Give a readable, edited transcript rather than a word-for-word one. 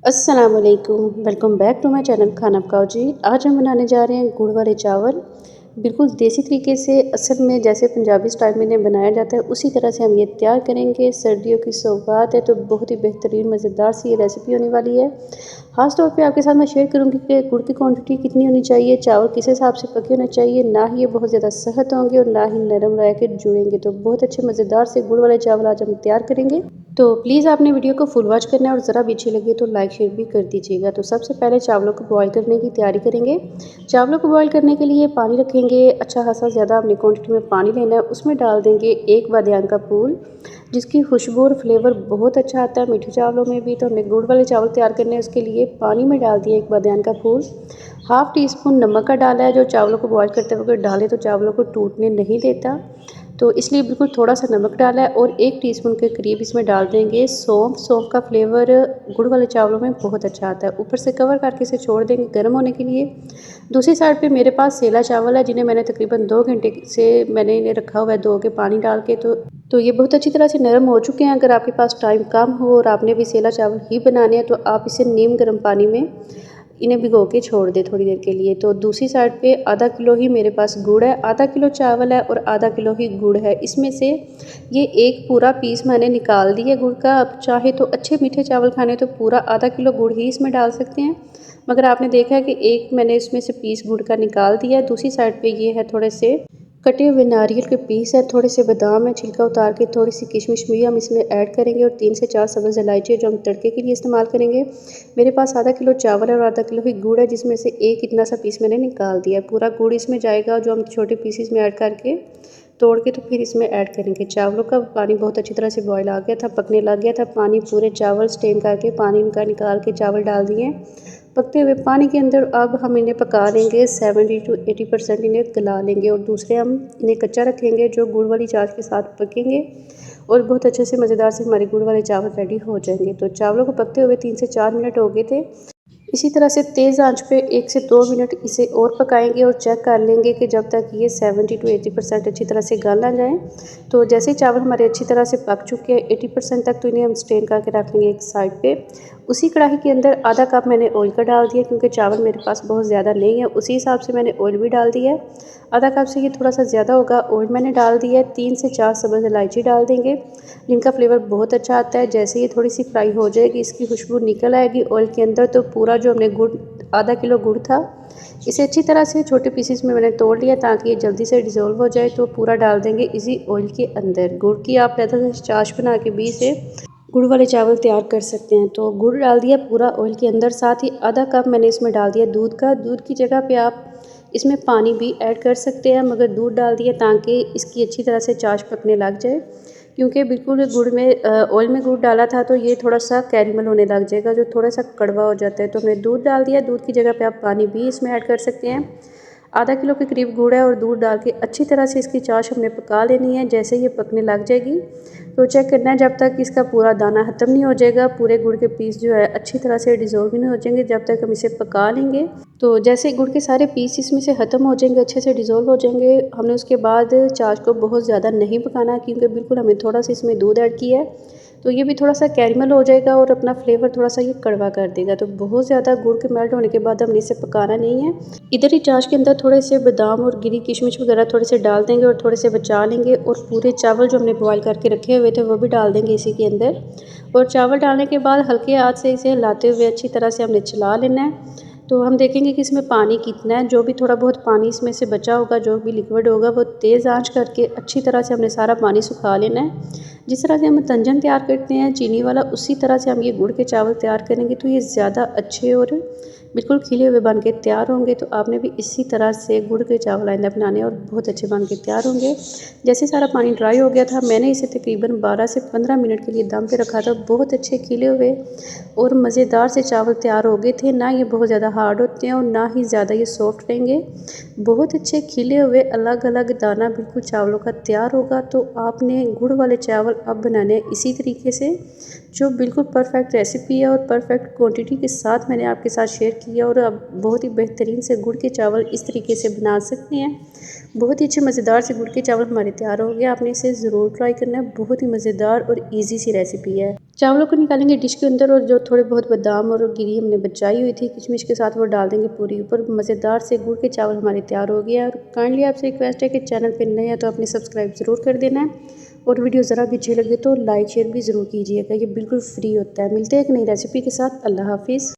अस्सलाम वालेकुम, welcome back to my channel खाना पकाओ जी। आज हम बनाने जा रहे हैं गुड़ वाले चावल। बिल्कुल देसी तरीके से, असल में जैसे पंजाबी स्टाइल में इन्हें बनाया जाता है उसी तरह से हम ये तैयार करेंगे। सर्दियों की सौगात है तो बहुत ही बेहतरीन मज़ेदार सी ये रेसिपी होने वाली है। ख़ास तौर पे आपके साथ मैं शेयर करूँगी कि गुड़ की क्वांटिटी कितनी होनी चाहिए, चावल किस हिसाब से पके होने चाहिए। ना ही ये बहुत ज़्यादा सख्त होंगे और ना ही नरम रह के जुड़ेंगे। तो बहुत अच्छे मज़ेदार से गुड़ वाले चावल आज हम तैयार करेंगे। तो प्लीज़ आपने वीडियो को फुल वॉच करना है और ज़रा भी अच्छी लगे तो लाइक शेयर भी कर दीजिएगा। तो सबसे पहले चावलों को बॉईल करने की तैयारी करेंगे। चावलों को बॉईल करने के लिए पानी रखेंगे। अच्छा खासा ज़्यादा अपनी क्वांटिटी में पानी लेना है। उसमें डाल देंगे एक बादियान का फूल, जिसकी खुशबू और फ्लेवर बहुत अच्छा आता है मीठे चावलों में भी। तो हमने गुड़ वाले चावल तैयार करने हैं, उसके लिए पानी में डाल दिया एक बादियान का फूल। हाफ़ टी स्पून नमक का डाला है, जो चावलों को बॉईल करते वक्त डालें तो चावलों को टूटने नहीं देता, तो इसलिए बिल्कुल थोड़ा सा नमक डाला है। और 1 टीस्पून के करीब इसमें डाल देंगे सौंफ। सौंफ का फ्लेवर गुड़ वाले चावलों में बहुत अच्छा आता है। ऊपर से कवर करके इसे छोड़ देंगे गर्म होने के लिए। दूसरी साइड पे मेरे पास सेला चावल है, जिन्हें मैंने तकरीबन 2 घंटे से मैंने इन्हें रखा हुआ है धो के पानी डाल के। तो ये बहुत अच्छी तरह से नरम हो चुके हैं। अगर आपके पास टाइम कम हो और आपने भी सेला चावल ही बनाने हैं तो आप इसे नीम गर्म पानी में इन्हें भिगो के छोड़ दें थोड़ी देर के लिए। तो दूसरी साइड पे आधा किलो ही मेरे पास गुड़ है, आधा किलो चावल है और आधा किलो ही गुड़ है। इसमें से ये एक पूरा पीस मैंने निकाल दिया गुड़ का। आप चाहे तो अच्छे मीठे चावल खाने तो पूरा आधा किलो गुड़ ही इसमें डाल सकते हैं, मगर आपने देखा है कि एक मैंने इसमें से पीस गुड़ का निकाल दिया है। दूसरी साइड पे ये है थोड़े से कटे हुए नारियल के पीस है, थोड़े से बादाम है, छिलका उतार के थोड़ी सी किशमिश भी हम इसमें ऐड करेंगे और 3 से 4 सब्ज़ इलायची जो हम तड़के के लिए इस्तेमाल करेंगे। मेरे पास आधा किलो चावल है और आधा किलो ही गुड़ है, जिसमें से एक इतना सा पीस मैंने निकाल दिया है। पूरा गुड़ इसमें जाएगा, जो हम छोटे पीसीस में ऐड करके तोड़ के तो फिर इसमें ऐड करेंगे। चावलों का पानी बहुत अच्छी तरह से बॉयल आ गया था, पकने लग गया था पानी। पूरे चावल स्टेन करके पानी इनका निकाल के चावल डाल दिए पकते हुए पानी के अंदर। अब हम इन्हें पका लेंगे 70 to 80% इन्हें गला लेंगे और दूसरे हम इन्हें कच्चा रखेंगे, जो गुड़ वाली चाट के साथ पकेंगे और बहुत अच्छे से मज़ेदार से हमारे गुड़ वाले चावल रेडी हो जाएंगे। तो चावलों को पकते हुए 3 से 4 मिनट हो गए थे। इसी तरह से तेज़ आंच पे 1 से 2 मिनट इसे और पकाएंगे और चेक कर लेंगे कि जब तक ये 70 to 80% अच्छी तरह से गल ना जाए। तो जैसे ही चावल हमारे अच्छी तरह से पक चुके हैं 80% तक, तो इन्हें हम स्ट्रेन करके रख लेंगे एक साइड पे। उसी कढ़ाई के अंदर आधा कप मैंने ऑयल का डाल दिया, क्योंकि चावल मेरे पास बहुत ज़्यादा नहीं है, उसी हिसाब से मैंने ऑयल भी डाल दिया है। आधा कप से ये थोड़ा सा ज़्यादा होगा। ऑयल मैंने डाल दिया है। 3 से 4 सब्ज़ इलायची डाल देंगे, जिनका फ्लेवर बहुत अच्छा आता है। जैसे ये थोड़ी सी फ्राई हो जाएगी, इसकी खुशबू निकल आएगी ऑयल के अंदर, तो पूरा जो हमने गुड़, आधा किलो गुड़ था, इसे अच्छी तरह से छोटे पीसेस में मैंने तोड़ लिया ताकि ये जल्दी से डिज़ोल्व हो जाए। तो पूरा डाल देंगे इसी ऑयल के अंदर। गुड़ की आप ज़्यादा से चाश बना के भी इसे गुड़ वाले चावल तैयार कर सकते हैं। तो गुड़ डाल दिया पूरा ऑयल के अंदर। साथ ही आधा कप मैंने इसमें डाल दिया दूध का। दूध की जगह पे आप इसमें पानी भी ऐड कर सकते हैं, मगर दूध डाल दिया ताकि इसकी अच्छी तरह से चाश पकने लग जाए। क्योंकि बिल्कुल गुड़ में ऑयल में गुड़ डाला था तो ये थोड़ा सा कैरेमल होने लग जाएगा, जो थोड़ा सा कड़वा हो जाता है। तो हमने दूध डाल दिया। दूध की जगह पे आप पानी भी इसमें ऐड कर सकते हैं। आधा किलो के करीब गुड़ है और दूध डाल के अच्छी तरह से इसकी चाश हमने पका लेनी है। जैसे ये पकने लग जाएगी तो चेक करना है जब तक इसका पूरा दाना ख़त्म नहीं हो जाएगा, पूरे गुड़ के पीस जो है अच्छी तरह से डिज़ोल्व नहीं हो जाएंगे, जब तक हम इसे पका लेंगे। तो जैसे गुड़ के सारे पीस इसमें से ख़त्म हो जाएंगे, अच्छे से डिज़ोल्व हो जाएंगे, हमने उसके बाद चाश को बहुत ज़्यादा नहीं पकाना, क्योंकि बिल्कुल हमने थोड़ा सा इसमें दूध ऐड किया है। तो ये भी थोड़ा सा कैरेमल हो जाएगा और अपना फ्लेवर थोड़ा सा ये कड़वा कर देगा। तो बहुत ज़्यादा गुड़ के मेल्ट होने के बाद हमने इसे पकाना नहीं है। इधर ही चाश के अंदर थोड़े से बादाम और गिरी किशमिश वगैरह थोड़े से डाल देंगे और थोड़े से बचा लेंगे। और पूरे चावल जो हमने बॉयल करके रखे हुए थे वो भी डाल देंगे इसी के अंदर। और चावल डालने के बाद हल्के हाथ से इसे हिलाते हुए अच्छी तरह से हमने चला लेना है। तो हम देखेंगे कि इसमें पानी कितना है। जो भी थोड़ा बहुत पानी इसमें से बचा होगा, जो भी लिक्विड होगा, वो तेज़ आंच करके अच्छी तरह से हमने सारा पानी सुखा लेना है। जिस तरह से हम तंजन तैयार करते हैं चीनी वाला, उसी तरह से हम ये गुड़ के चावल तैयार करेंगे तो ये ज़्यादा अच्छे और बिल्कुल खिले हुए बन के तैयार होंगे। तो आपने भी इसी तरह से गुड़ के चावल आइंदा बनाने और बहुत अच्छे बन के तैयार होंगे। जैसे सारा पानी ड्राई हो गया था, मैंने इसे तकरीबन 12 से 15 मिनट के लिए दम पे रखा था। बहुत अच्छे खिले हुए और मज़ेदार से चावल तैयार हो गए थे। ना ये बहुत ज़्यादा हार्ड होते हैं और ना ही ज़्यादा ये सॉफ्ट रहेंगे। बहुत अच्छे खिले हुए अलग अलग दाना बिल्कुल चावलों का तैयार होगा। तो आपने गुड़ वाले चावल अब बनाने हैं इसी तरीके से। जो बिल्कुल परफेक्ट रेसिपी है और परफेक्ट क्वांटिटी के साथ मैंने आपके साथ शेयर किया। और अब बहुत ही बेहतरीन से गुड़ के चावल इस तरीके से बना सकते हैं। बहुत ही अच्छे मज़ेदार से गुड़ के चावल हमारे तैयार हो गए। आपने इसे ज़रूर ट्राई करना है, बहुत ही मज़ेदार और ईजी सी रेसिपी है। चावलों को निकालेंगे डिश के अंदर और जो थोड़े बहुत बादाम और गिरी हमने बचाई हुई थी किशमिश के साथ वो डाल देंगे पूरी ऊपर। मज़ेदार से गुड़ के चावल हमारे तैयार हो गया। और काइंडली आपसे रिक्वेस्ट है कि चैनल पर नए हैं तो आपने सब्सक्राइब ज़रूर कर देना है। और वीडियो ज़रा भी अच्छी लगे तो लाइक शेयर भी ज़रूर कीजिएगा। ये बिल्कुल फ्री होता है। मिलते हैं एक नई रेसिपी के साथ। अल्लाह हाफिज़।